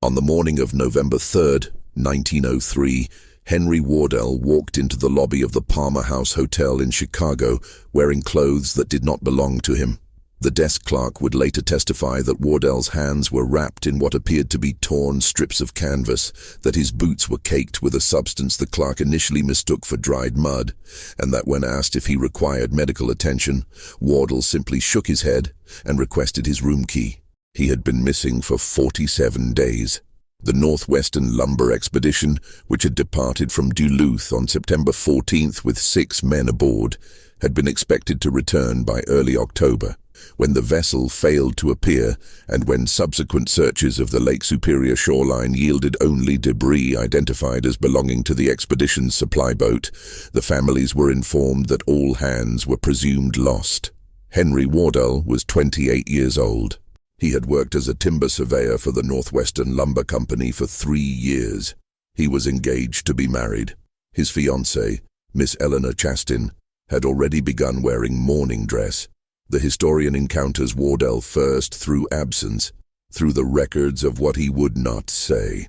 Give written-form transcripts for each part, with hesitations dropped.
On the morning of November 3rd, 1903, Henry Wardell walked into the lobby of the Palmer House Hotel in Chicago wearing clothes that did not belong to him. The desk clerk would later testify that Wardell's hands were wrapped in what appeared to be torn strips of canvas, that his boots were caked with a substance the clerk initially mistook for dried mud, and that when asked if he required medical attention, Wardell simply shook his head and requested his room key. He had been missing for 47 days. The Northwestern Lumber Expedition, which had departed from Duluth on September 14th with 6 men aboard, had been expected to return by early October. When the vessel failed to appear, and when subsequent searches of the Lake Superior shoreline yielded only debris identified as belonging to the expedition's supply boat, the families were informed that all hands were presumed lost. Henry Wardell was 28 years old. He had worked as a timber surveyor for the Northwestern Lumber Company for 3 years. He was engaged to be married. His fiancée, Miss Eleanor Chastin, had already begun wearing mourning dress. The historian encounters Wardell first through absence, through the records of what he would not say.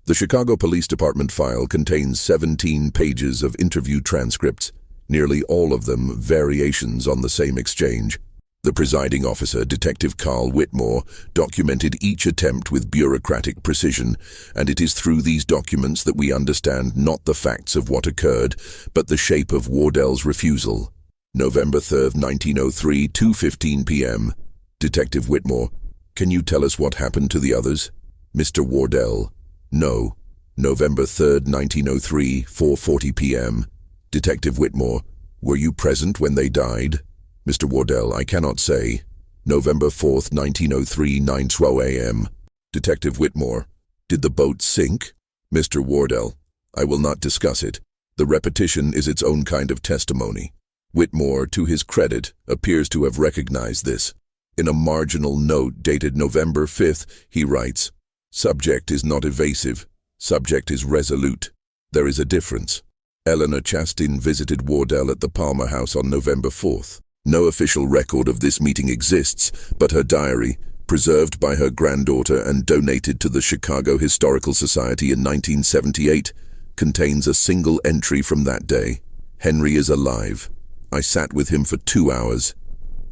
The Chicago Police Department file contains 17 pages of interview transcripts, nearly all of them variations on the same exchange. The presiding officer, Detective Carl Whitmore, documented each attempt with bureaucratic precision, and it is through these documents that we understand not the facts of what occurred, but the shape of Wardell's refusal. November 3rd, 1903, 2:15 p.m. Detective Whitmore, can you tell us what happened to the others? Mr. Wardell, no. November 3rd, 1903, 4:40 p.m. Detective Whitmore, were you present when they died? Mr. Wardell, I cannot say. November 4th, 1903, 9:12 a.m. Detective Whitmore, did the boat sink? Mr. Wardell, I will not discuss it. The repetition is its own kind of testimony. Whitmore, to his credit, appears to have recognized this. In a marginal note dated November 5th, he writes, "Subject is not evasive. Subject is resolute. There is a difference." Eleanor Chastin visited Wardell at the Palmer House on November 4th. No official record of this meeting exists, but her diary, preserved by her granddaughter and donated to the Chicago Historical Society in 1978, contains a single entry from that day. Henry is alive. I sat with him for 2 hours.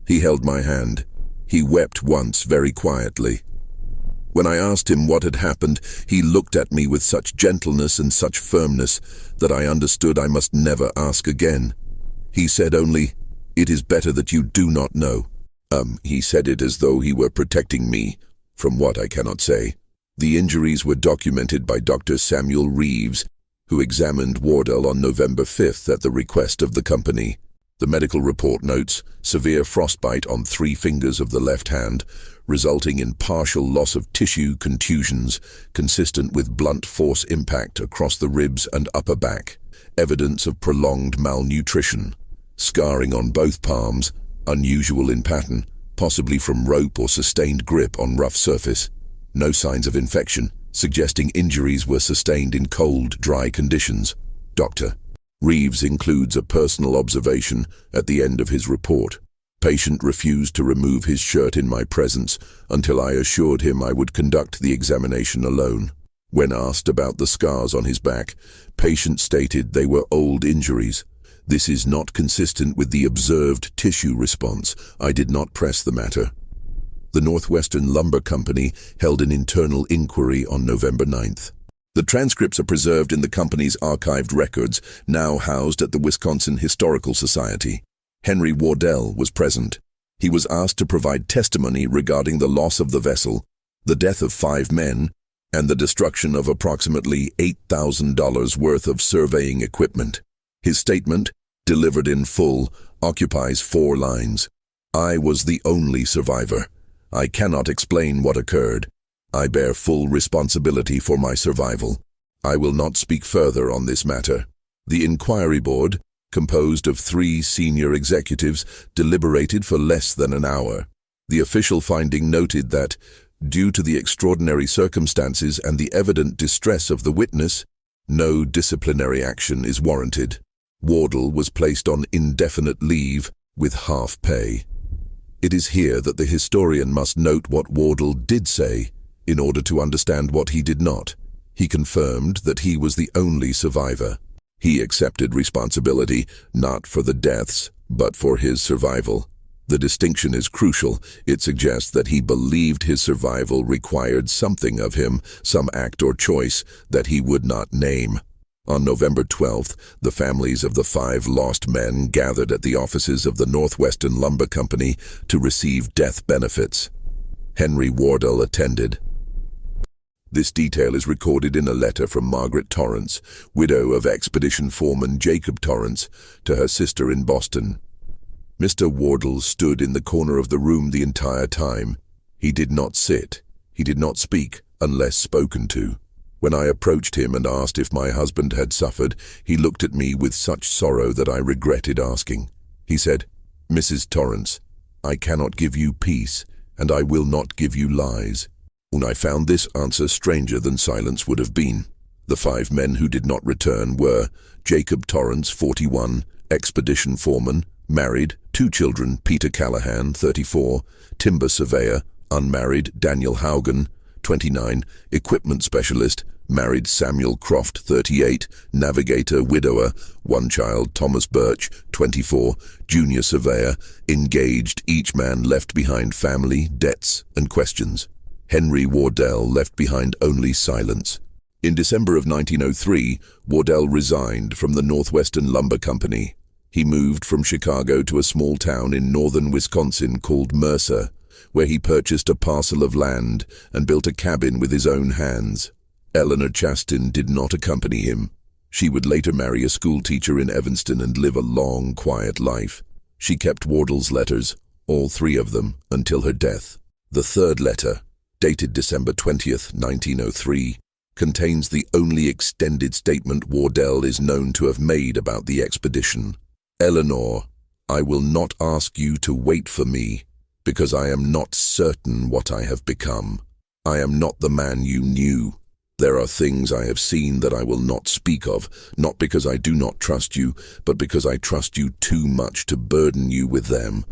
He held my hand. He wept once very quietly. When I asked him what had happened, he looked at me with such gentleness and such firmness that I understood I must never ask again. He said only, "It is better that you do not know." He said it as though he were protecting me, from what I cannot say. The injuries were documented by Dr. Samuel Reeves, who examined Wardell on November 5th at the request of the company. The medical report notes severe frostbite on 3 fingers of the left hand, resulting in partial loss of tissue contusions consistent with blunt force impact across the ribs and upper back, evidence of prolonged malnutrition, scarring on both palms, unusual in pattern, possibly from rope or sustained grip on rough surface. No signs of infection, suggesting injuries were sustained in cold, dry conditions. Dr. Reeves includes a personal observation at the end of his report. Patient refused to remove his shirt in my presence until I assured him I would conduct the examination alone. When asked about the scars on his back, patient stated they were old injuries. This is not consistent with the observed tissue response. I did not press the matter. The Northwestern Lumber Company held an internal inquiry on November 9th. The transcripts are preserved in the company's archived records, now housed at the Wisconsin Historical Society. Henry Wardell was present. He was asked to provide testimony regarding the loss of the vessel, the death of 5 men, and the destruction of approximately $8,000 worth of surveying equipment. His statement, delivered in full, occupies 4 lines. I was the only survivor. I cannot explain what occurred. I bear full responsibility for my survival. I will not speak further on this matter. The inquiry board, composed of 3 senior executives, deliberated for less than an hour. The official finding noted that, due to the extraordinary circumstances and the evident distress of the witness, no disciplinary action is warranted. Wardell was placed on indefinite leave with half pay. It is here that the historian must note what Wardell did say in order to understand what he did not. He confirmed that he was the only survivor. He accepted responsibility not for the deaths, but for his survival. The distinction is crucial. It suggests that he believed his survival required something of him, some act or choice that he would not name. On November 12th, the families of the 5 lost men gathered at the offices of the Northwestern Lumber Company to receive death benefits. Henry Wardell attended. This detail is recorded in a letter from Margaret Torrance, widow of expedition foreman Jacob Torrance, to her sister in Boston. Mr. Wardell stood in the corner of the room the entire time. He did not sit. He did not speak unless spoken to. When I approached him and asked if my husband had suffered, he looked at me with such sorrow that I regretted asking. He said, "Mrs. Torrance, I cannot give you peace, and I will not give you lies." And I found this answer stranger than silence would have been. The 5 men who did not return were Jacob Torrance, 41, expedition foreman, married, 2 children, Peter Callahan, 34, timber surveyor, unmarried, Daniel Haugen, 29, equipment specialist, married, Samuel Croft, 38, navigator, widower, 1 child, Thomas Birch, 24, junior surveyor, engaged, each man left behind family, debts, and questions. Henry Wardell left behind only silence. In December of 1903, Wardell resigned from the Northwestern Lumber Company. He moved from Chicago to a small town in northern Wisconsin called Mercer, where he purchased a parcel of land and built a cabin with his own hands. Eleanor Chastain did not accompany him. She would later marry a schoolteacher in Evanston and live a long, quiet life. She kept Wardell's letters, all 3 of them, until her death. The 3rd letter, dated December 20th, 1903, contains the only extended statement Wardell is known to have made about the expedition. "Eleanor, I will not ask you to wait for me, because I am not certain what I have become. I am not the man you knew. There are things I have seen that I will not speak of, not because I do not trust you, but because I trust you too much to burden you with them.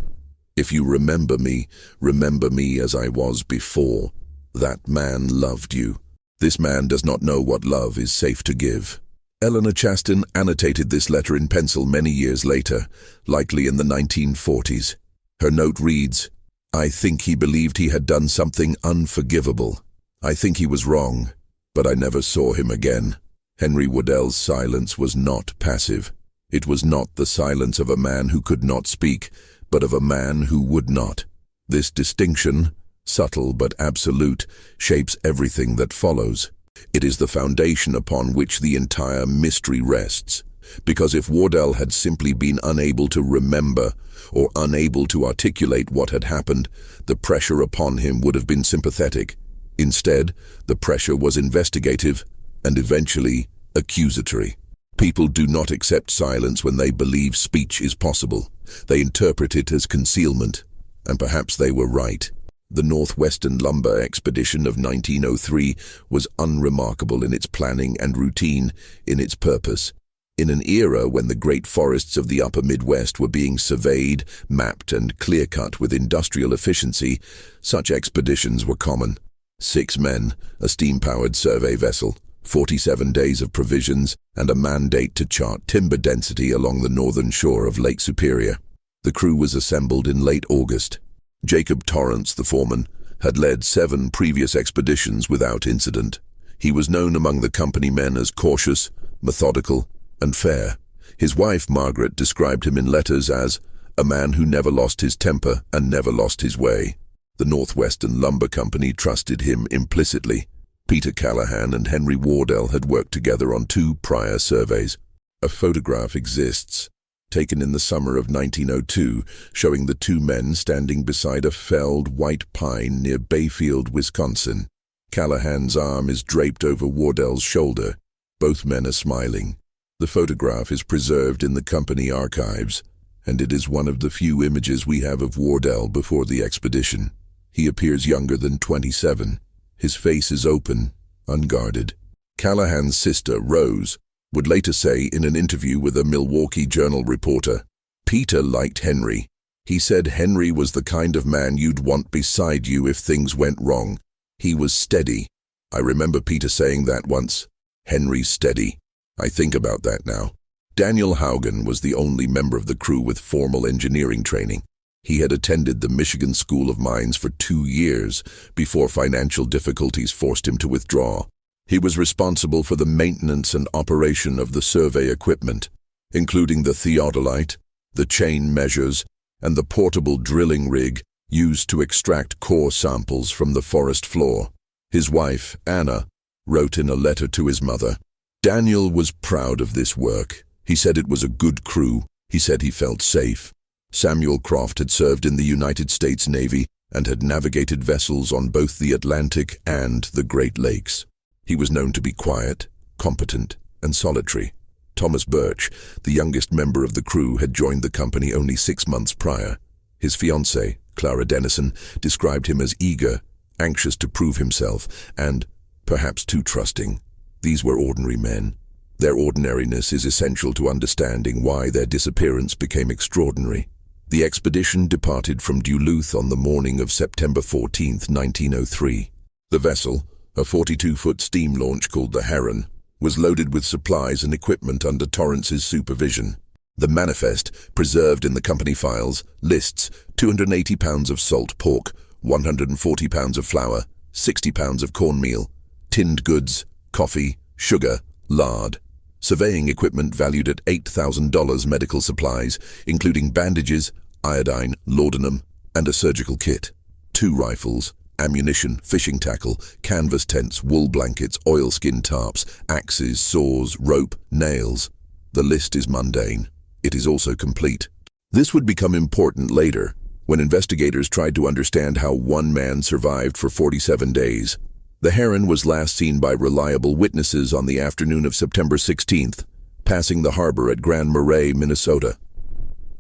If you remember me as I was before. That man loved you. This man does not know what love is safe to give." Eleanor Chastain annotated this letter in pencil many years later, likely in the 1940s. Her note reads, "I think he believed he had done something unforgivable. I think he was wrong, but I never saw him again." Henry Wardell's silence was not passive. It was not the silence of a man who could not speak, but of a man who would not. This distinction, subtle but absolute, shapes everything that follows. It is the foundation upon which the entire mystery rests. Because if Wardell had simply been unable to remember or unable to articulate what had happened, the pressure upon him would have been sympathetic. Instead, the pressure was investigative and eventually accusatory. People do not accept silence when they believe speech is possible. They interpret it as concealment, and perhaps they were right. The Northwestern Lumber Expedition of 1903 was unremarkable in its planning and routine in its purpose. In an era when the great forests of the upper Midwest were being surveyed, mapped, and clear-cut with industrial efficiency, such expeditions were common. 6 men, a steam-powered survey vessel, 47 days of provisions, and a mandate to chart timber density along the northern shore of Lake Superior. The crew was assembled in late August. Jacob Torrance, the foreman, had led 7 previous expeditions without incident. He was known among the company men as cautious, methodical, and fair. His wife, Margaret, described him in letters as a man who never lost his temper and never lost his way. The Northwestern Lumber Company trusted him implicitly. Peter Callahan and Henry Wardell had worked together on 2 prior surveys. A photograph exists, taken in the summer of 1902, showing the 2 men standing beside a felled white pine near Bayfield, Wisconsin. Callahan's arm is draped over Wardell's shoulder. Both men are smiling. The photograph is preserved in the company archives, and it is one of the few images we have of Wardell before the expedition. He appears younger than 27. His face is open, unguarded. Callahan's sister, Rose, would later say in an interview with a Milwaukee Journal reporter, "Peter liked Henry. He said Henry was the kind of man you'd want beside you if things went wrong. He was steady. I remember Peter saying that once. Henry's steady. I think about that now. Daniel Haugen was the only member of the crew with formal engineering training. He had attended the Michigan School of Mines for 2 years before financial difficulties forced him to withdraw. He was responsible for the maintenance and operation of the survey equipment, including the theodolite, the chain measures, and the portable drilling rig used to extract core samples from the forest floor. His wife, Anna, wrote in a letter to his mother, "Daniel was proud of this work. He said it was a good crew. He said he felt safe." Samuel Croft had served in the United States Navy and had navigated vessels on both the Atlantic and the Great Lakes. He was known to be quiet, competent, and solitary. Thomas Birch, the youngest member of the crew, had joined the company only 6 months prior. His fiancée, Clara Dennison, described him as eager, anxious to prove himself, and perhaps too trusting. These were ordinary men. Their ordinariness is essential to understanding why their disappearance became extraordinary. The expedition departed from Duluth on the morning of September 14, 1903. The vessel, a 42-foot steam launch called the Heron, was loaded with supplies and equipment under Torrance's supervision. The manifest, preserved in the company files, lists 280 pounds of salt pork, 140 pounds of flour, 60 pounds of cornmeal, tinned goods, coffee, sugar, lard. Surveying equipment valued at $8,000, medical supplies, including bandages, iodine, laudanum, and a surgical kit. 2 rifles, ammunition, fishing tackle, canvas tents, wool blankets, oilskin tarps, axes, saws, rope, nails. The list is mundane. It is also complete. This would become important later, when investigators tried to understand how one man survived for 47 days. The Heron was last seen by reliable witnesses on the afternoon of September 16th, passing the harbor at Grand Marais, Minnesota.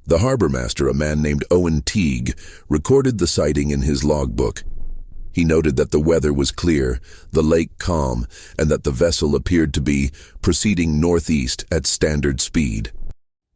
The harbor master, a man named Owen Teague, recorded the sighting in his logbook. He noted that the weather was clear, the lake calm, and that the vessel appeared to be proceeding northeast at standard speed.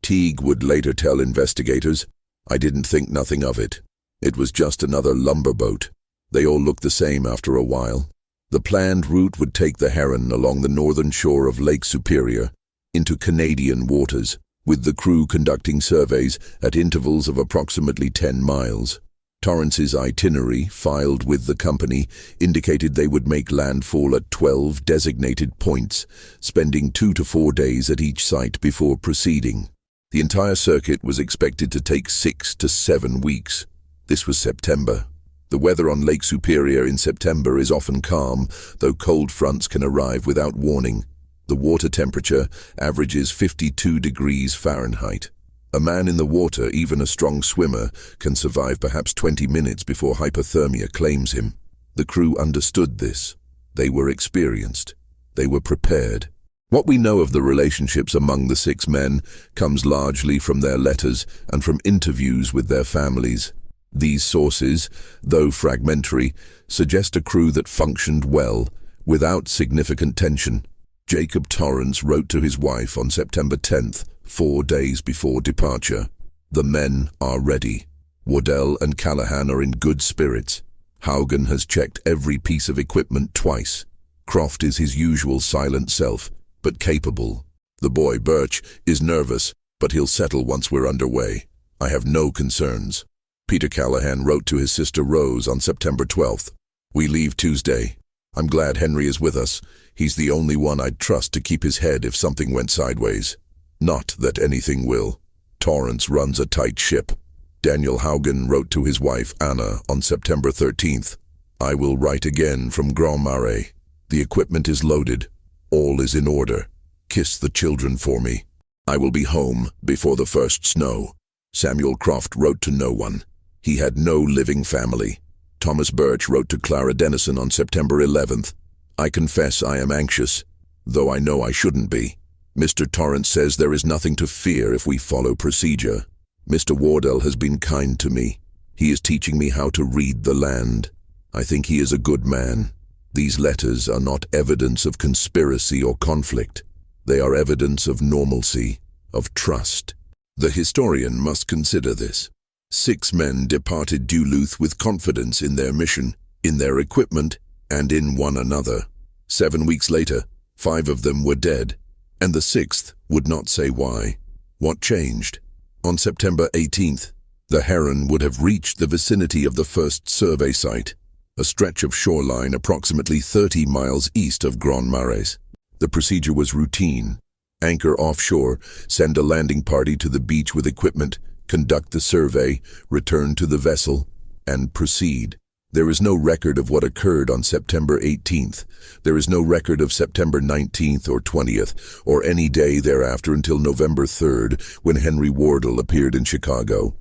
Teague would later tell investigators, "I didn't think nothing of it. It was just another lumber boat. They all looked the same after a while." The planned route would take the Heron along the northern shore of Lake Superior into Canadian waters, with the crew conducting surveys at intervals of approximately 10 miles. Torrance's itinerary, filed with the company, indicated they would make landfall at 12 designated points, spending 2 to 4 days at each site before proceeding. The entire circuit was expected to take 6 to 7 weeks. This was September. The weather on Lake Superior in September is often calm, though cold fronts can arrive without warning. The water temperature averages 52 degrees Fahrenheit. A man in the water, even a strong swimmer, can survive perhaps 20 minutes before hypothermia claims him. The crew understood this. They were experienced. They were prepared. What we know of the relationships among the 6 men comes largely from their letters and from interviews with their families. These sources, though fragmentary, suggest a crew that functioned well, without significant tension. Jacob Torrance wrote to his wife on September 10th, 4 days before departure. "The men are ready. Wardell and Callahan are in good spirits. Haugen has checked every piece of equipment twice. Croft is his usual silent self, but capable. The boy, Birch, is nervous, but he'll settle once we're underway. I have no concerns." Peter Callahan wrote to his sister Rose on September 12th. "We leave Tuesday. I'm glad Henry is with us. He's the only one I'd trust to keep his head if something went sideways. Not that anything will. Torrance runs a tight ship." Daniel Haugen wrote to his wife Anna on September 13th. "I will write again from Grand Marais. The equipment is loaded. All is in order. Kiss the children for me. I will be home before the first snow." Samuel Croft wrote to no one. He had no living family. Thomas Birch wrote to Clara Dennison on September 11th. "I confess I am anxious, though I know I shouldn't be. Mr. Torrance says there is nothing to fear if we follow procedure. Mr. Wardell has been kind to me. He is teaching me how to read the land. I think he is a good man. These letters are not evidence of conspiracy or conflict. They are evidence of normalcy, of trust." The historian must consider this. 6 men departed Duluth with confidence in their mission, in their equipment, and in one another. 7 weeks later, 5 of them were dead, and the 6th would not say why. What changed? On September 18th, the heron would have reached the vicinity of the first survey site, a stretch of shoreline approximately 30 miles east of Grand Marais. The procedure was routine. Anchor offshore, send a landing party to the beach with equipment, conduct the survey, return to the vessel, and proceed. There is no record of what occurred on September 18th. There is no record of September 19th or 20th, or any day thereafter until November 3rd, when Henry Wardell appeared in Chicago.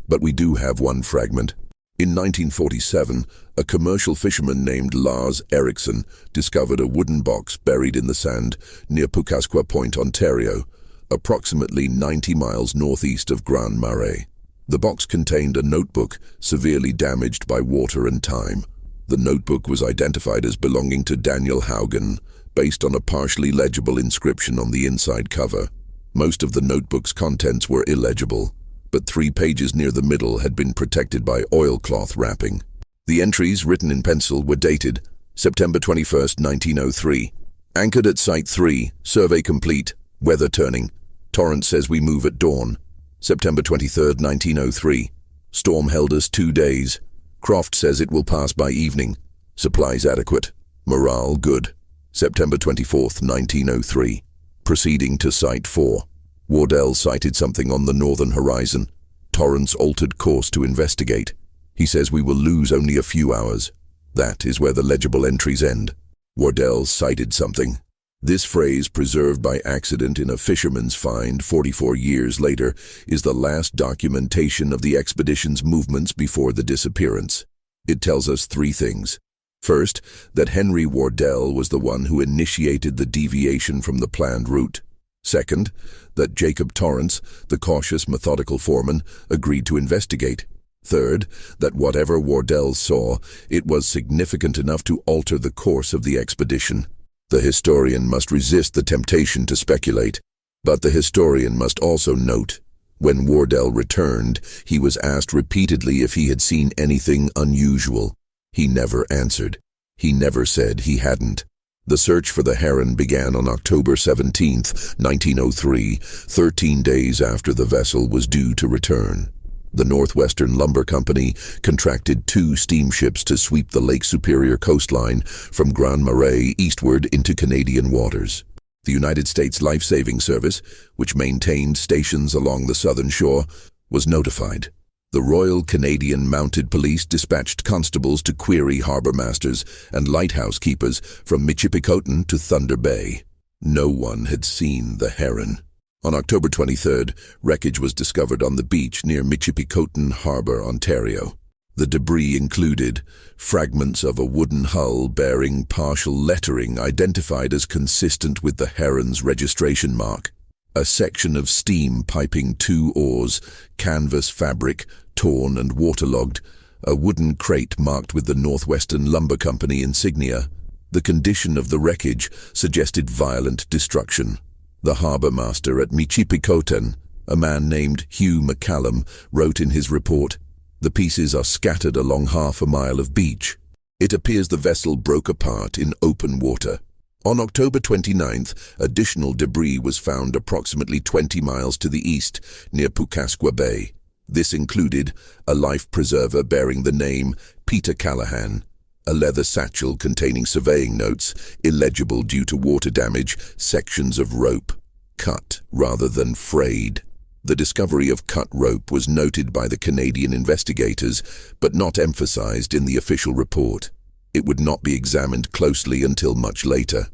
But we do have one fragment. In 1947, a commercial fisherman named Lars Eriksson discovered a wooden box buried in the sand near Pukasqua Point, Ontario, approximately 90 miles northeast of Grand Marais. The box contained a notebook severely damaged by water and time. The notebook was identified as belonging to Daniel Haugen, based on a partially legible inscription on the inside cover. Most of the notebook's contents were illegible, but 3 pages near the middle had been protected by oilcloth wrapping. The entries, written in pencil, were dated September 21st, 1903. Anchored at Site 3, survey complete, weather turning. Torrent says we move at dawn. September 23rd, 1903. Storm held us 2 days. Croft says it will pass by evening. Supplies adequate. Morale good. September 24th, 1903. Proceeding to Site 4. Wardell sighted something on the northern horizon. Torrance altered course to investigate. He says we will lose only a few hours. That is where the legible entries end. Wardell sighted something. This phrase, preserved by accident in a fisherman's find 44 years later, is the last documentation of the expedition's movements before the disappearance. It tells us 3 things. First, that Henry Wardell was the one who initiated the deviation from the planned route. Second, that Jacob Torrance, the cautious, methodical foreman, agreed to investigate. Third, that whatever Wardell saw, it was significant enough to alter the course of the expedition. The historian must resist the temptation to speculate, but the historian must also note, when Wardell returned, he was asked repeatedly if he had seen anything unusual. He never answered. He never said he hadn't. The search for the heron began on October 17th, 1903, 13 days after the vessel was due to return. The Northwestern Lumber Company contracted 2 steamships to sweep the Lake Superior coastline from Grand Marais eastward into Canadian waters. The United States Life-Saving Service, which maintained stations along the southern shore, was notified. The Royal Canadian Mounted Police dispatched constables to query harbor masters and lighthouse keepers from Michipicoten to Thunder Bay. No one had seen the heron. On October 23rd, wreckage was discovered on the beach near Michipicoten Harbor, Ontario. The debris included fragments of a wooden hull bearing partial lettering identified as consistent with the heron's registration mark, a section of steam piping 2 oars, canvas fabric, torn and waterlogged, a wooden crate marked with the Northwestern Lumber Company insignia. The condition of the wreckage suggested violent destruction. The harbour master at Michipicoten, a man named Hugh McCallum, wrote in his report, "The pieces are scattered along half a mile of beach. It appears the vessel broke apart in open water." On October 29th, additional debris was found approximately 20 miles to the east, near Pukasqua Bay. This included a life preserver bearing the name Peter Callahan, a leather satchel containing surveying notes, illegible due to water damage, sections of rope, cut rather than frayed. The discovery of cut rope was noted by the Canadian investigators, but not emphasized in the official report. It would not be examined closely until much later.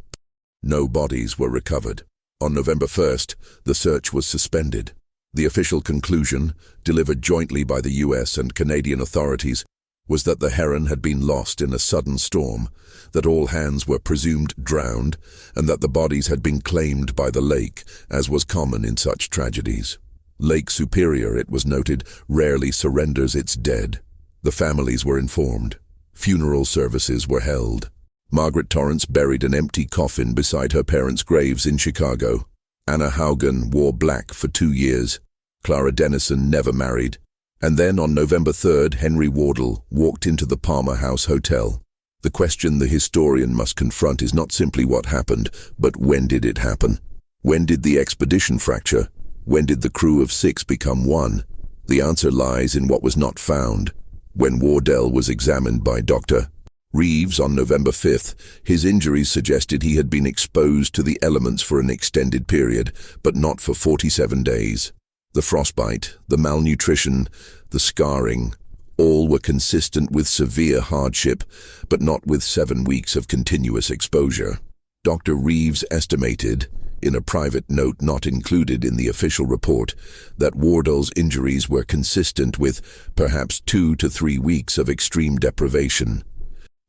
No bodies were recovered. On November 1st, the search was suspended. The official conclusion, delivered jointly by the US and Canadian authorities, was that the heron had been lost in a sudden storm, that all hands were presumed drowned, and that the bodies had been claimed by the lake, as was common in such tragedies. Lake Superior, it was noted, rarely surrenders its dead. The families were informed. Funeral services were held. Margaret Torrance buried an empty coffin beside her parents' graves in Chicago. Anna Haugen wore black for 2 years. Clara Dennison never married. And then on November 3rd, Henry Wardell walked into the Palmer House Hotel. The question the historian must confront is not simply what happened, but when did it happen? When did the expedition fracture? When did the crew of 6 become 1? The answer lies in what was not found. When Wardell was examined by Dr. Reeves on November 5th, his injuries suggested he had been exposed to the elements for an extended period, but not for 47 days. The frostbite, the malnutrition, the scarring, all were consistent with severe hardship, but not with 7 weeks of continuous exposure. Dr. Reeves estimated, in a private note not included in the official report, that Wardell's injuries were consistent with perhaps 2 to 3 weeks of extreme deprivation.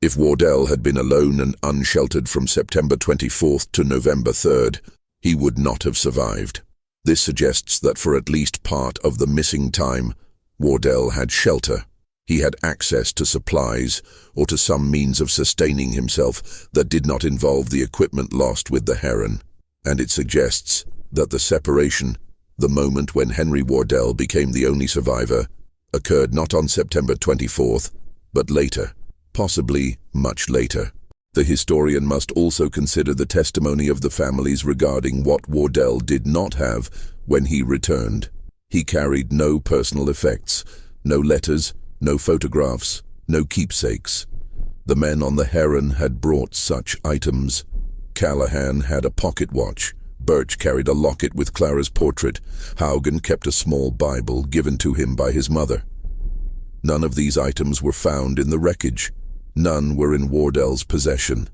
If Wardell had been alone and unsheltered from September 24th to November 3rd, he would not have survived. This suggests that for at least part of the missing time, Wardell had shelter. He had access to supplies or to some means of sustaining himself that did not involve the equipment lost with the Heron. And it suggests that the separation, the moment when Henry Wardell became the only survivor, occurred not on September 24th, but later. Possibly much later. The historian must also consider the testimony of the families regarding what Wardell did not have when he returned. He carried no personal effects, no letters, no photographs, no keepsakes. The men on the Heron had brought such items. Callahan had a pocket watch. Birch carried a locket with Clara's portrait. Haugen kept a small Bible given to him by his mother. None of these items were found in the wreckage. None were in Wardell's possession.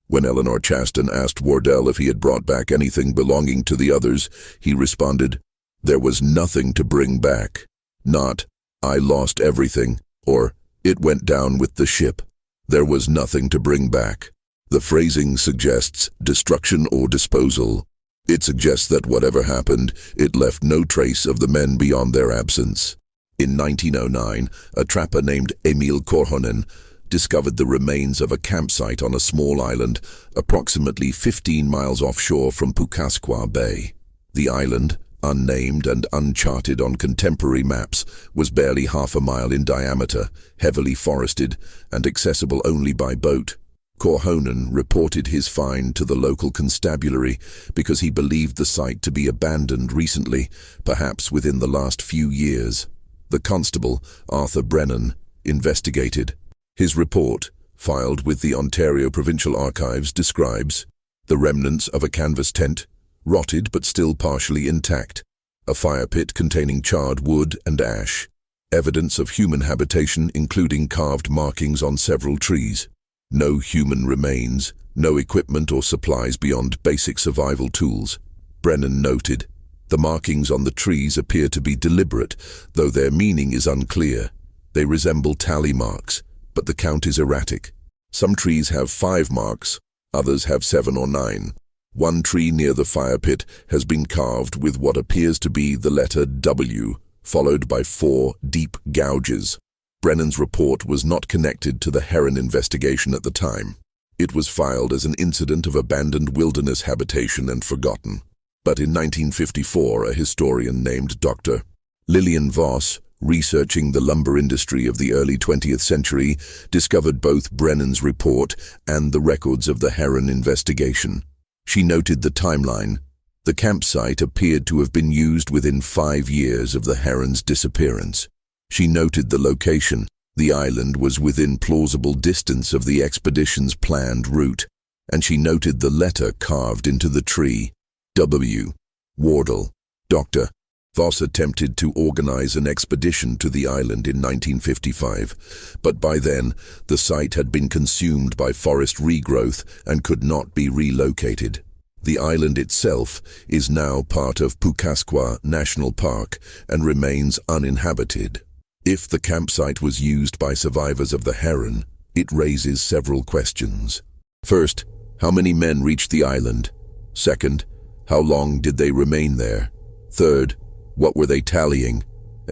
When Eleanor Chaston asked Wardell if he had brought back anything belonging to the others, he responded, "There was nothing to bring back. Not, I lost everything, or it went down with the ship. There was nothing to bring back." The phrasing suggests destruction or disposal. It suggests that whatever happened, it left no trace of the men beyond their absence. In 1909, a trapper named Emil Korhonen discovered the remains of a campsite on a small island approximately 15 miles offshore from Pukasqua Bay. The island, unnamed and uncharted on contemporary maps, was barely half a mile in diameter, heavily forested, and accessible only by boat. Korhonen reported his find to the local constabulary because he believed the site to be abandoned recently, perhaps within the last few years. The constable, Arthur Brennan, investigated. His report, filed with the Ontario Provincial Archives, describes the remnants of a canvas tent, rotted but still partially intact, a fire pit containing charred wood and ash, evidence of human habitation including carved markings on several trees. No human remains, no equipment or supplies beyond basic survival tools. Brennan noted, the markings on the trees appear to be deliberate, though their meaning is unclear. They resemble tally marks, but the count is erratic. Some trees have 5 marks, others have 7 or 9. One tree near the fire pit has been carved with what appears to be the letter W, followed by 4 deep gouges. Brennan's report was not connected to the Heron investigation at the time. It was filed as an incident of abandoned wilderness habitation and forgotten. But in 1954, a historian named Dr. Lillian Voss, researching the lumber industry of the early 20th century, discovered both Brennan's report and the records of the Heron investigation. She noted the timeline. The campsite appeared to have been used within 5 years of the Heron's disappearance. She noted the location. The island was within plausible distance of the expedition's planned route, and she noted the letter carved into the tree. W. Wardell. Dr. Voss attempted to organize an expedition to the island in 1955, but by then the site had been consumed by forest regrowth and could not be relocated. The island itself is now part of Pukasqua National Park and remains uninhabited. If the campsite was used by survivors of the Heron, it raises several questions. First, how many men reached the island? Second, how long did they remain there? Third, what were they tallying?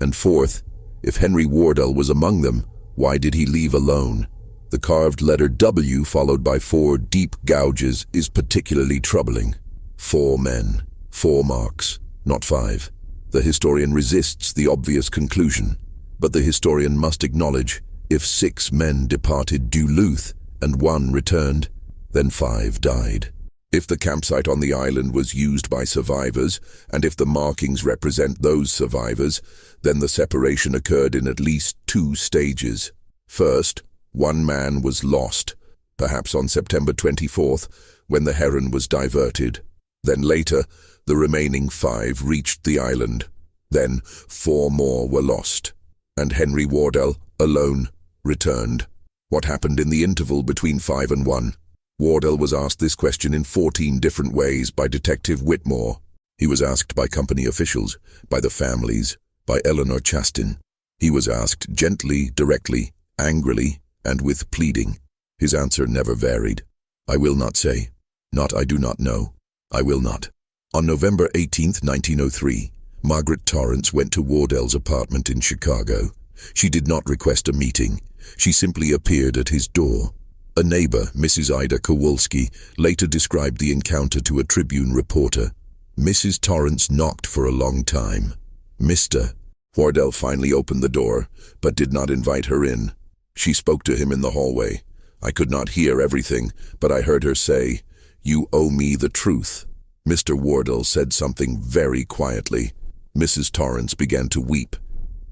And fourth, if Henry Wardell was among them, why did he leave alone? The carved letter W followed by 4 deep gouges is particularly troubling. 4 men, 4 marks, not 5. The historian resists the obvious conclusion, but the historian must acknowledge If 6 men departed Duluth and 1 returned, then 5 died. If the campsite on the island was used by survivors, and if the markings represent those survivors, then the separation occurred in at least 2 stages. First, 1 man was lost, perhaps on September 24th, when the Heron was diverted. Then later, the remaining 5 reached the island. Then 4 more were lost, and Henry Wardell, alone, returned. What happened in the interval between 5 and 1? Wardell was asked this question in 14 different ways by Detective Whitmore. He was asked by company officials, by the families, by Eleanor Chastin. He was asked gently, directly, angrily, and with pleading. His answer never varied. I will not say. Not I do not know. I will not. On November 18, 1903, Margaret Torrance went to Wardell's apartment in Chicago. She did not request a meeting. She simply appeared at his door. A neighbor, Mrs. Ida Kowalski, later described the encounter to a Tribune reporter. Mrs. Torrance knocked for a long time. Mr. Wardell finally opened the door, but did not invite her in. She spoke to him in the hallway. I could not hear everything, but I heard her say, "You owe me the truth." Mr. Wardell said something very quietly. Mrs. Torrance began to weep.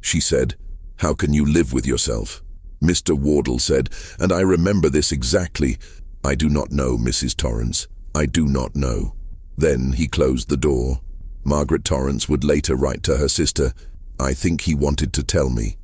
She said, "How can you live with yourself?" Mr. Wardell said, and I remember this exactly, "I do not know, Mrs. Torrance. I do not know." Then he closed the door. Margaret Torrance would later write to her sister, "I think he wanted to tell me.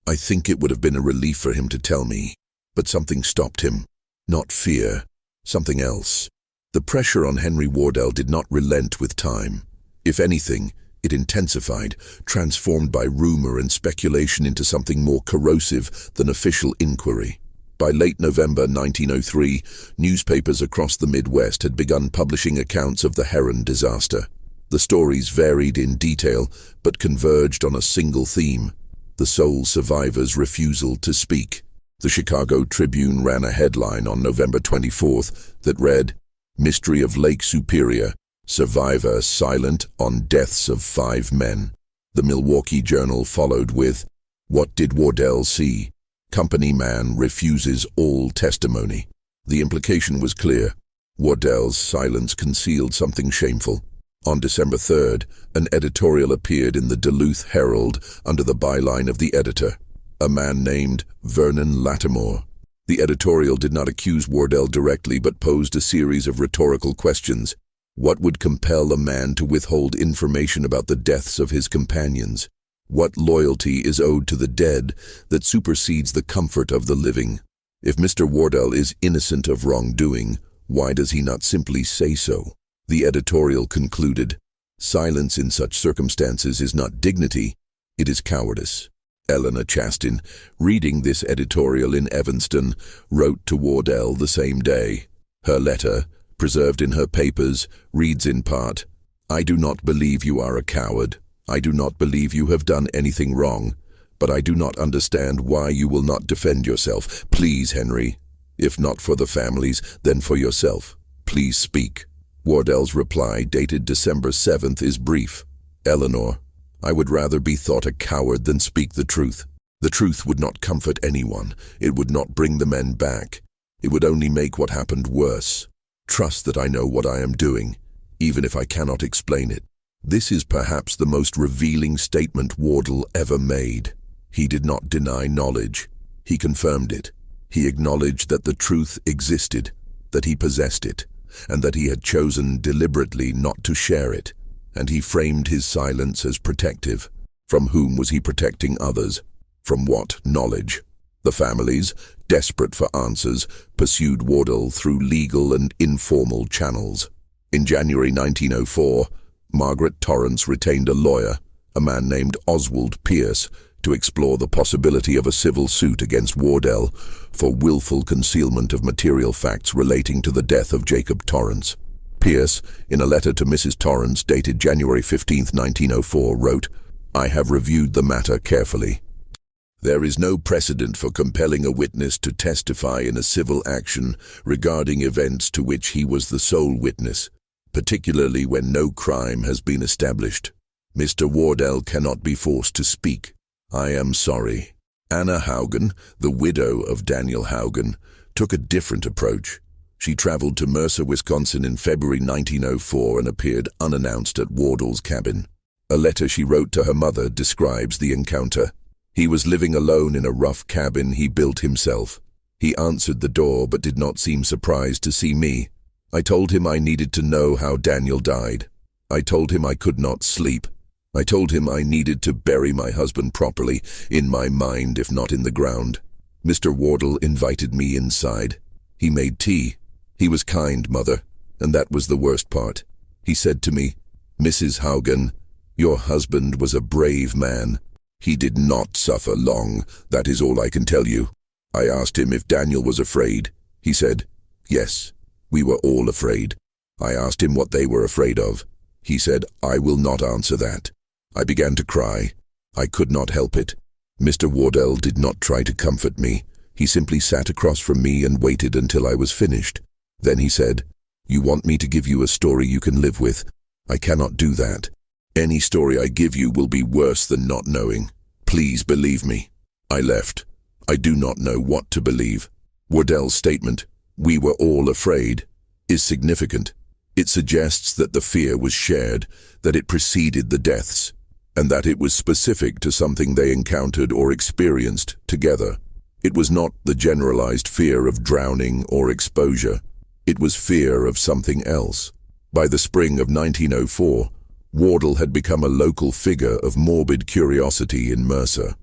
I think it would have been a relief for him to tell me, but something stopped him. Not fear, something else." The pressure on Henry Wardell did not relent with time. If anything, it intensified, transformed by rumor and speculation into something more corrosive than official inquiry. By late November 1903, newspapers across the Midwest had begun publishing accounts of the Heron disaster. The stories varied in detail, but converged on a single theme: the sole survivor's refusal to speak. The Chicago Tribune ran a headline on November 24th that read, "Mystery of Lake Superior. Survivor silent on deaths of 5 men. The Milwaukee Journal followed with, "What did Wardell see? Company man refuses all testimony." The implication was clear. Wardell's silence concealed something shameful. On December 3rd, an editorial appeared in the Duluth Herald under the byline of the editor, a man named Vernon Lattimore. The editorial did not accuse Wardell directly but posed a series of rhetorical questions. What would compel a man to withhold information about the deaths of his companions? What loyalty is owed to the dead that supersedes the comfort of the living? If Mr. Wardell is innocent of wrongdoing, why does he not simply say so? The editorial concluded, "Silence in such circumstances is not dignity, it is cowardice." Eleanor Chastin, reading this editorial in Evanston, wrote to Wardell the same day. Her letter, preserved in her papers, reads in part, "I do not believe you are a coward. I do not believe you have done anything wrong, but I do not understand why you will not defend yourself. Please, Henry, if not for the families, then for yourself. Please speak." Wardell's reply, dated December 7th, is brief. "Eleanor, I would rather be thought a coward than speak the truth. The truth would not comfort anyone. It would not bring the men back. It would only make what happened worse. Trust that I know what I am doing, even if I cannot explain it." This is perhaps the most revealing statement Wardell ever made. He did not deny knowledge. He confirmed it. He acknowledged that the truth existed, that he possessed it, and that he had chosen deliberately not to share it. And he framed his silence as protective. From whom was he protecting others? From what knowledge? The families, desperate for answers, pursued Wardell through legal and informal channels. In January 1904, Margaret Torrance retained a lawyer, a man named Oswald Pierce, to explore the possibility of a civil suit against Wardell for willful concealment of material facts relating to the death of Jacob Torrance. Pierce, in a letter to Mrs. Torrance dated January 15, 1904, wrote, "I have reviewed the matter carefully. There is no precedent for compelling a witness to testify in a civil action regarding events to which he was the sole witness, particularly when no crime has been established. Mr. Wardell cannot be forced to speak. I am sorry." Anna Haugen, the widow of Daniel Haugen, took a different approach. She traveled to Mercer, Wisconsin in February 1904 and appeared unannounced at Wardell's cabin. A letter she wrote to her mother describes the encounter. He was living alone in a rough cabin he built himself. He answered the door but did not seem surprised to see me. I told him I needed to know how Daniel died. I told him I could not sleep. I told him I needed to bury my husband properly, in my mind if not in the ground. Mr. Wardell invited me inside. He made tea. He was kind, Mother, and that was the worst part. He said to me, "Mrs. Haugen, your husband was a brave man. He did not suffer long, that is all I can tell you." I asked him if Daniel was afraid. He said, "Yes, we were all afraid." I asked him what they were afraid of. He said, "I will not answer that." I began to cry. I could not help it. Mr. Wardell did not try to comfort me. He simply sat across from me and waited until I was finished. Then he said, "You want me to give you a story you can live with? I cannot do that. Any story I give you will be worse than not knowing. Please believe me." I left. I do not know what to believe. Wardell's statement, "We were all afraid," is significant. It suggests that the fear was shared, that it preceded the deaths, and that it was specific to something they encountered or experienced together. It was not the generalized fear of drowning or exposure. It was fear of something else. By the spring of 1904, Wardell had become a local figure of morbid curiosity in Mercer.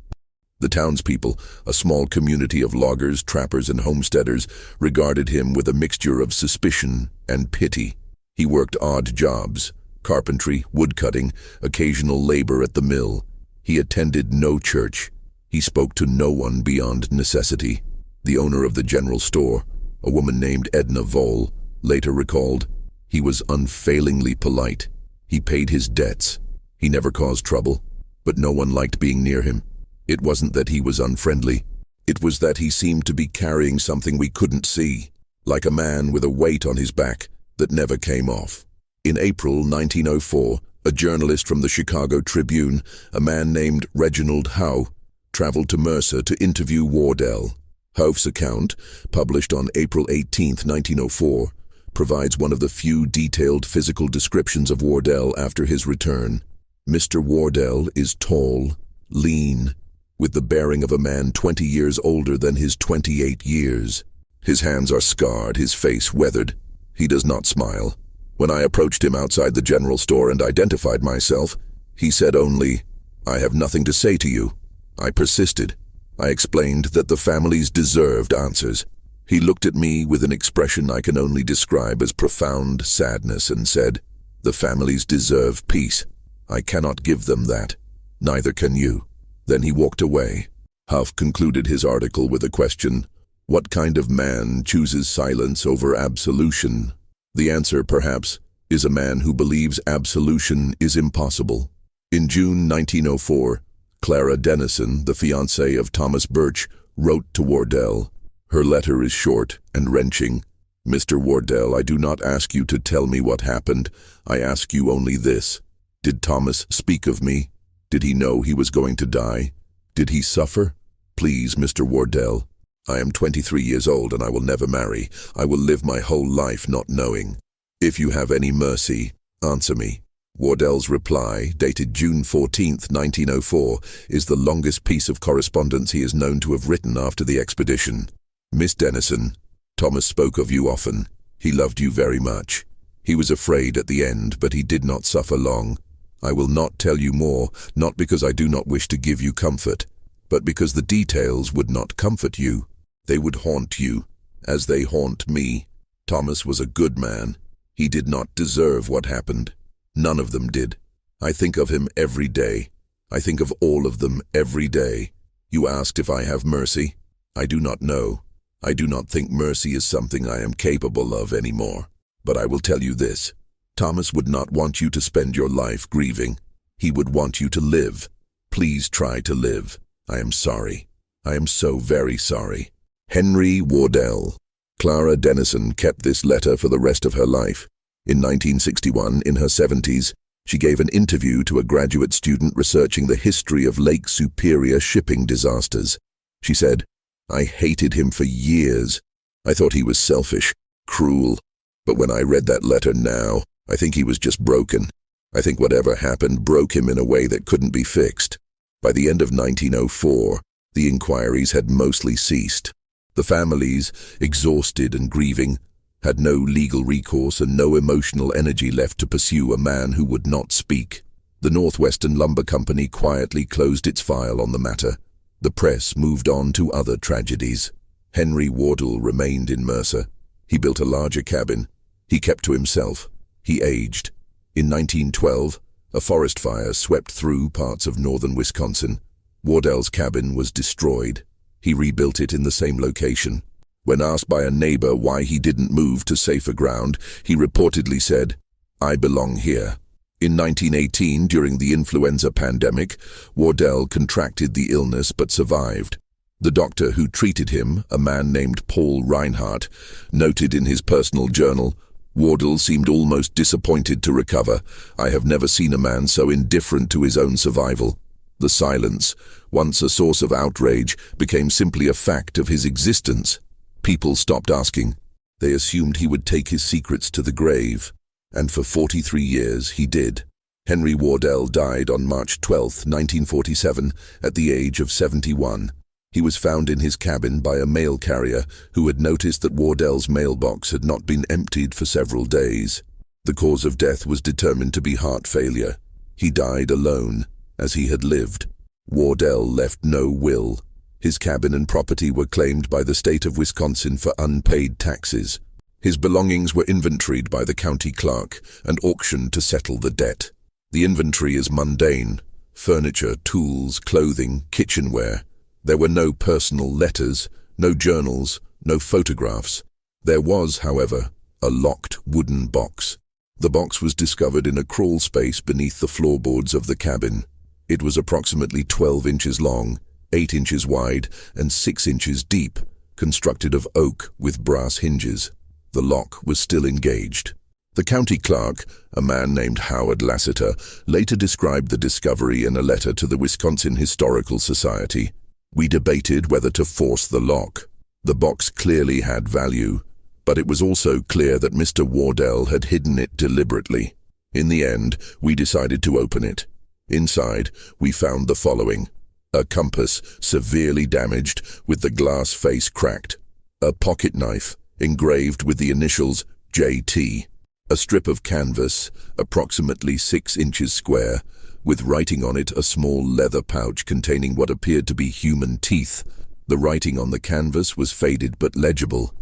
The townspeople, a small community of loggers, trappers, and homesteaders, regarded him with a mixture of suspicion and pity. He worked odd jobs, carpentry, woodcutting, occasional labor at the mill. He attended no church. He spoke to no one beyond necessity. The owner of the general store, a woman named Edna Voll, later recalled, "He was unfailingly polite. He paid his debts. He never caused trouble, but no one liked being near him. It wasn't that he was unfriendly. It was that he seemed to be carrying something we couldn't see, like a man with a weight on his back that never came off." In April 1904, a journalist from the Chicago Tribune, a man named Reginald Howe, traveled to Mercer to interview Wardell. Howe's account, published on April 18, 1904, provides one of the few detailed physical descriptions of Wardell after his return. Mr. Wardell is tall, lean, with the bearing of a man 20 years older than his 28 years. His hands are scarred, his face weathered. He does not smile. When I approached him outside the general store and identified myself, he said only, "I have nothing to say to you." I persisted. I explained that the families deserved answers. He looked at me with an expression I can only describe as profound sadness and said, "The families deserve peace. I cannot give them that. Neither can you." Then he walked away. Huff concluded his article with a question, "What kind of man chooses silence over absolution?" The answer, perhaps, is a man who believes absolution is impossible. In June 1904, Clara Dennison, the fiancée of Thomas Birch, wrote to Wardell. Her letter is short and wrenching. "Mr. Wardell, I do not ask you to tell me what happened. I ask you only this. Did Thomas speak of me? Did he know he was going to die? Did he suffer? Please, Mr. Wardell. I am 23 years old and I will never marry. I will live my whole life not knowing. If you have any mercy, answer me." Wardell's reply, dated June 14, 1904, is the longest piece of correspondence he is known to have written after the expedition. "Miss Dennison, Thomas spoke of you often. He loved you very much. He was afraid at the end, but he did not suffer long. I will not tell you more, not because I do not wish to give you comfort, but because the details would not comfort you. They would haunt you, as they haunt me. Thomas was a good man. He did not deserve what happened. None of them did. I think of him every day. I think of all of them every day. You asked if I have mercy. I do not know. I do not think mercy is something I am capable of anymore. But I will tell you this. Thomas would not want you to spend your life grieving. He would want you to live. Please try to live. I am sorry. I am so very sorry. Henry Wardell." Clara Dennison kept this letter for the rest of her life. In 1961, in her 70s, she gave an interview to a graduate student researching the history of Lake Superior shipping disasters. She said, "I hated him for years. I thought he was selfish, cruel. But when I read that letter now, I think he was just broken. I think whatever happened broke him in a way that couldn't be fixed." By the end of 1904, the inquiries had mostly ceased. The families, exhausted and grieving, had no legal recourse and no emotional energy left to pursue a man who would not speak. The Northwestern Lumber Company quietly closed its file on the matter. The press moved on to other tragedies. Henry Wardell remained in Mercer. He built a larger cabin. He kept to himself. He aged. In 1912, a forest fire swept through parts of northern Wisconsin. Wardell's cabin was destroyed. He rebuilt it in the same location. When asked by a neighbor why he didn't move to safer ground, he reportedly said, "I belong here." In 1918, during the influenza pandemic, Wardell contracted the illness but survived. The doctor who treated him, a man named Paul Reinhardt, noted in his personal journal, "Wardell seemed almost disappointed to recover. I have never seen a man so indifferent to his own survival." The silence, once a source of outrage, became simply a fact of his existence. People stopped asking. They assumed he would take his secrets to the grave. And for 43 years he did. Henry Wardell died on March 12, 1947, at the age of 71. He was found in his cabin by a mail carrier who had noticed that Wardell's mailbox had not been emptied for several days. The cause of death was determined to be heart failure. He died alone, as he had lived. Wardell left no will. His cabin and property were claimed by the state of Wisconsin for unpaid taxes. His belongings were inventoried by the county clerk and auctioned to settle the debt. The inventory is mundane: furniture, tools, clothing, kitchenware. There were no personal letters, no journals, no photographs. There was, however, a locked wooden box. The box was discovered in a crawl space beneath the floorboards of the cabin. It was approximately 12 inches long, 8 inches wide, and 6 inches deep, constructed of oak with brass hinges. The lock was still engaged. The county clerk, a man named Howard Lassiter, later described the discovery in a letter to the Wisconsin Historical Society. "We debated whether to force the lock. The box clearly had value, but it was also clear that Mr. Wardell had hidden it deliberately. In the end, we decided to open it. Inside, we found the following: a compass severely damaged with the glass face cracked, a pocket knife engraved with the initials JT, a strip of canvas approximately 6 inches square, with writing on it a small leather pouch containing what appeared to be human teeth. The writing on the canvas was faded but legible.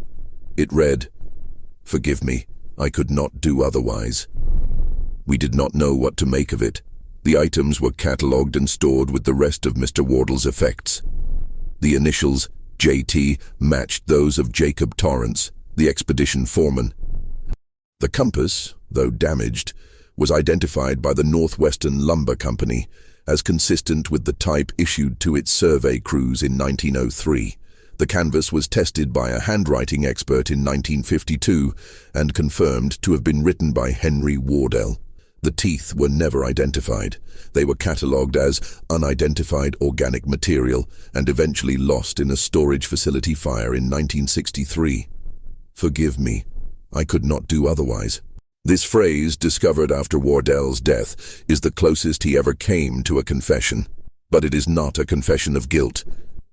It read, "Forgive me, I could not do otherwise." We did not know what to make of it. The items were catalogued and stored with the rest of Mr. Wardell's effects. The initials JT matched those of Jacob Torrance, the expedition foreman. The compass, though damaged, was identified by the Northwestern Lumber Company as consistent with the type issued to its survey crews in 1903. The canvas was tested by a handwriting expert in 1952 and confirmed to have been written by Henry Wardell. The teeth were never identified. They were catalogued as unidentified organic material and eventually lost in a storage facility fire in 1963. "Forgive me, I could not do otherwise." This phrase, discovered after Wardell's death, is the closest he ever came to a confession. But it is not a confession of guilt.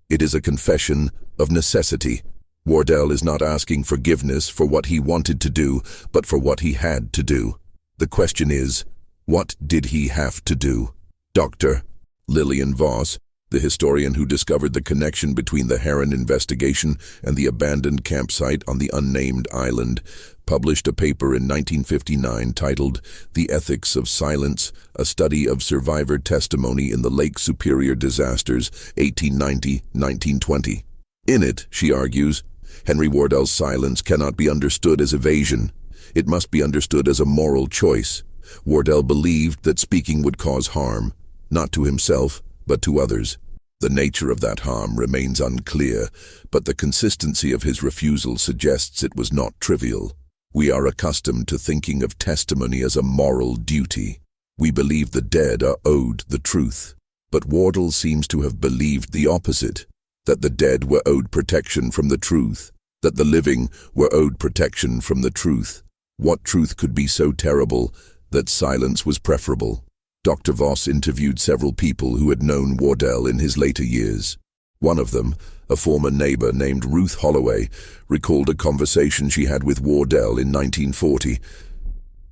It is a confession of necessity. Wardell is not asking forgiveness for what he wanted to do, but for what he had to do. The question is, what did he have to do? Dr. Lillian Voss, the historian who discovered the connection between the Heron investigation and the abandoned campsite on the unnamed island, published a paper in 1959 titled "The Ethics of Silence, a Study of Survivor Testimony in the Lake Superior Disasters, 1890-1920. In it, she argues, Henry Wardell's silence cannot be understood as evasion. It must be understood as a moral choice. Wardell believed that speaking would cause harm, not to himself, but to others. The nature of that harm remains unclear, but the consistency of his refusal suggests it was not trivial. We are accustomed to thinking of testimony as a moral duty. We believe the dead are owed the truth. But Wardell seems to have believed the opposite. that the dead were owed protection from the truth, that the living were owed protection from the truth. What truth could be so terrible that silence was preferable? Dr. Voss interviewed several people who had known Wardell in his later years. One of them, a former neighbor named Ruth Holloway, recalled a conversation she had with Wardell in 1940.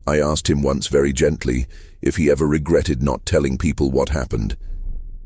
I asked him once very gently if he ever regretted not telling people what happened.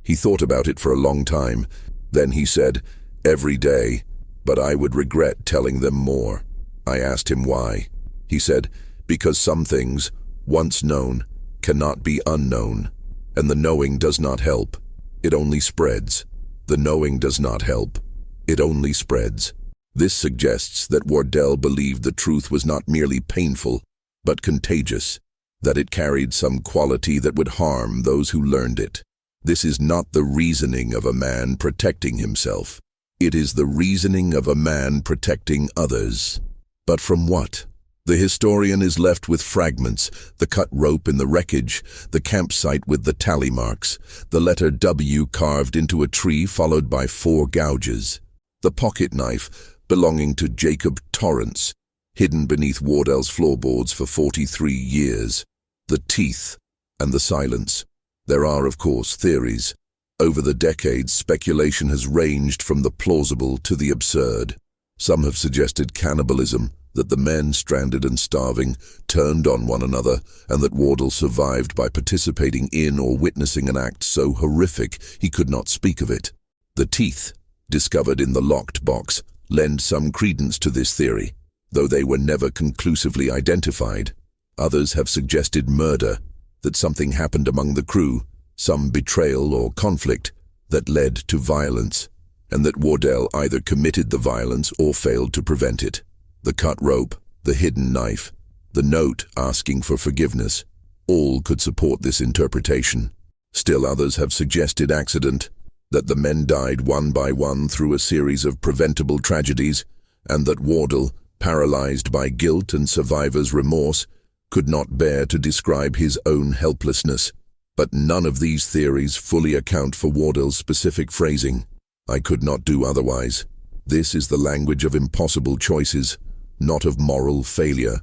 He thought about it for a long time. Then he said, "Every day, but I would regret telling them more." I asked him why. He said, "Because some things, once known, cannot be unknown, and the knowing does not help. It only spreads. The knowing does not help. It only spreads." This suggests that Wardell believed the truth was not merely painful, but contagious, that it carried some quality that would harm those who learned it. This is not the reasoning of a man protecting himself. It is the reasoning of a man protecting others. But from what? The historian is left with fragments: the cut rope in the wreckage, the campsite with the tally marks, the letter W carved into a tree followed by 4 gouges, the pocket knife belonging to Jacob Torrance, hidden beneath Wardell's floorboards for 43 years, the teeth, and the silence. There are, of course, theories. Over the decades, speculation has ranged from the plausible to the absurd. Some have suggested cannibalism, that the men, stranded and starving, turned on one another, and that Wardell survived by participating in or witnessing an act so horrific he could not speak of it. The teeth, discovered in the locked box, lend some credence to this theory, though they were never conclusively identified. Others have suggested murder, that something happened among the crew, some betrayal or conflict, that led to violence, and that Wardell either committed the violence or failed to prevent it. The cut rope, the hidden knife, the note asking for forgiveness, all could support this interpretation. Still others have suggested accident, that the men died one by one through a series of preventable tragedies, and that Wardell, paralyzed by guilt and survivor's remorse, could not bear to describe his own helplessness. But none of these theories fully account for Wardell's specific phrasing. "I could not do otherwise." This is the language of impossible choices, not of moral failure.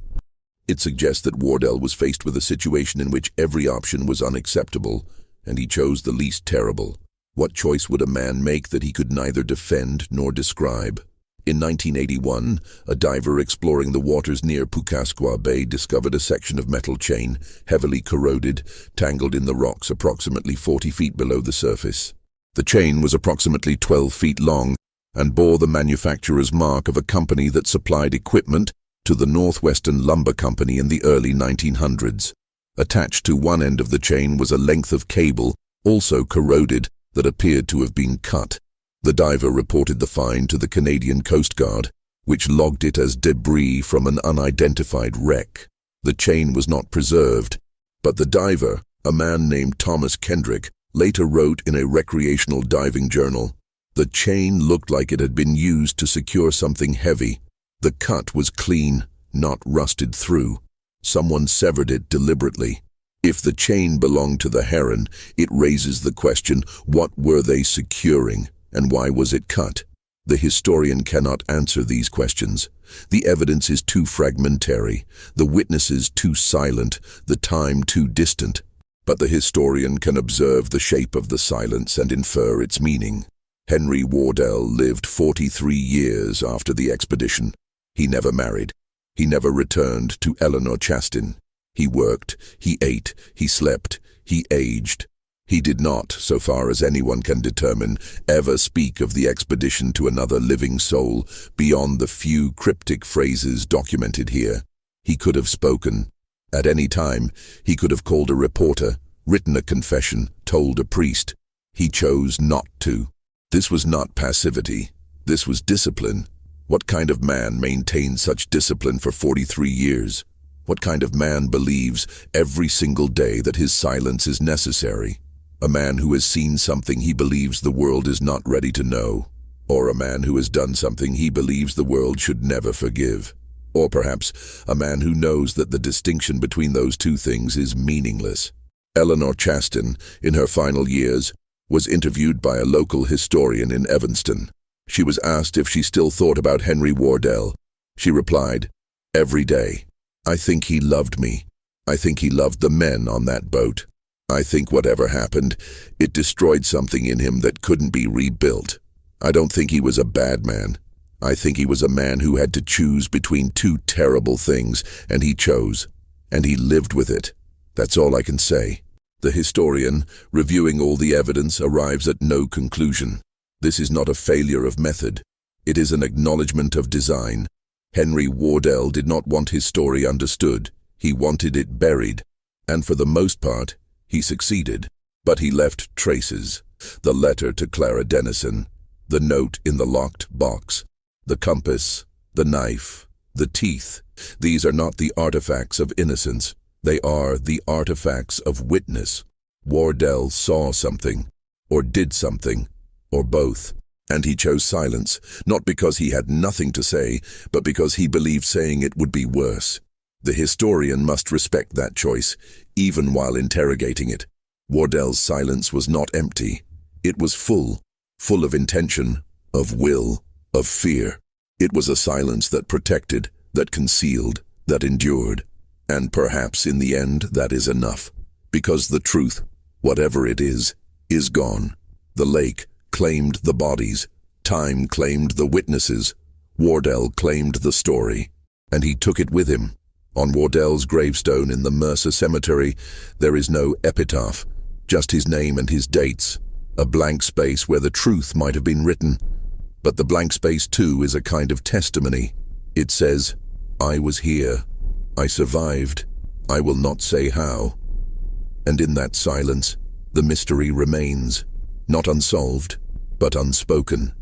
It suggests that Wardell was faced with a situation in which every option was unacceptable, and he chose the least terrible. What choice would a man make that he could neither defend nor describe? In 1981, a diver exploring the waters near Pukasqua Bay discovered a section of metal chain, heavily corroded, tangled in the rocks approximately 40 feet below the surface. The chain was approximately 12 feet long and bore the manufacturer's mark of a company that supplied equipment to the Northwestern Lumber Company in the early 1900s. Attached to one end of the chain was a length of cable, also corroded, that appeared to have been cut. The diver reported the find to the Canadian Coast Guard, which logged it as debris from an unidentified wreck. The chain was not preserved, but the diver, a man named Thomas Kendrick, later wrote in a recreational diving journal, "The chain looked like it had been used to secure something heavy. The cut was clean, not rusted through. Someone severed it deliberately. If the chain belonged to the Heron, it raises the question, what were they securing, and why was it cut? The historian cannot answer these questions. The evidence is too fragmentary, the witnesses too silent, the time too distant. But the historian can observe the shape of the silence and infer its meaning. Henry Wardell lived 43 years after the expedition. He never married. He never returned to Eleanor Chastin. He worked, he ate, he slept, he aged. He did not, so far as anyone can determine, ever speak of the expedition to another living soul beyond the few cryptic phrases documented here. He could have spoken. At any time, he could have called a reporter, written a confession, told a priest. He chose not to. This was not passivity. This was discipline. What kind of man maintains such discipline for 43 years? What kind of man believes every single day that his silence is necessary? A man who has seen something he believes the world is not ready to know, or a man who has done something he believes the world should never forgive, or perhaps a man who knows that the distinction between those two things is meaningless. Eleanor Chastin, in her final years, was interviewed by a local historian in Evanston. She was asked if she still thought about Henry Wardell. She replied, "Every day. I think he loved me. I think he loved the men on that boat. I think whatever happened, it destroyed something in him that couldn't be rebuilt. I don't think he was a bad man. I think he was a man who had to choose between two terrible things, and he chose, and he lived with it. That's all I can say." The historian, reviewing all the evidence, arrives at no conclusion. This is not a failure of method. It is an acknowledgement of design. Henry Wardell did not want his story understood. He wanted it buried. And for the most part, he succeeded. But he left traces. The letter to Clara Dennison, the note in the locked box, the compass, the knife, the teeth. These are not the artifacts of innocence. They are the artifacts of witness. Wardell saw something, or did something, or both. And he chose silence, not because he had nothing to say, but because he believed saying it would be worse. The historian must respect that choice, even while interrogating it. Wardell's silence was not empty. It was full of intention, of will, of fear. It was a silence that protected, that concealed, that endured. And perhaps in the end that is enough. Because the truth, whatever it is gone. The lake claimed the bodies. Time claimed the witnesses. Wardell claimed the story. And he took it with him. On Wardell's gravestone in the Mercer Cemetery, there is no epitaph, just his name and his dates. A blank space where the truth might have been written. But the blank space too is a kind of testimony. It says, "I was here. I survived. I will not say how." And in that silence, the mystery remains, not unsolved, but unspoken.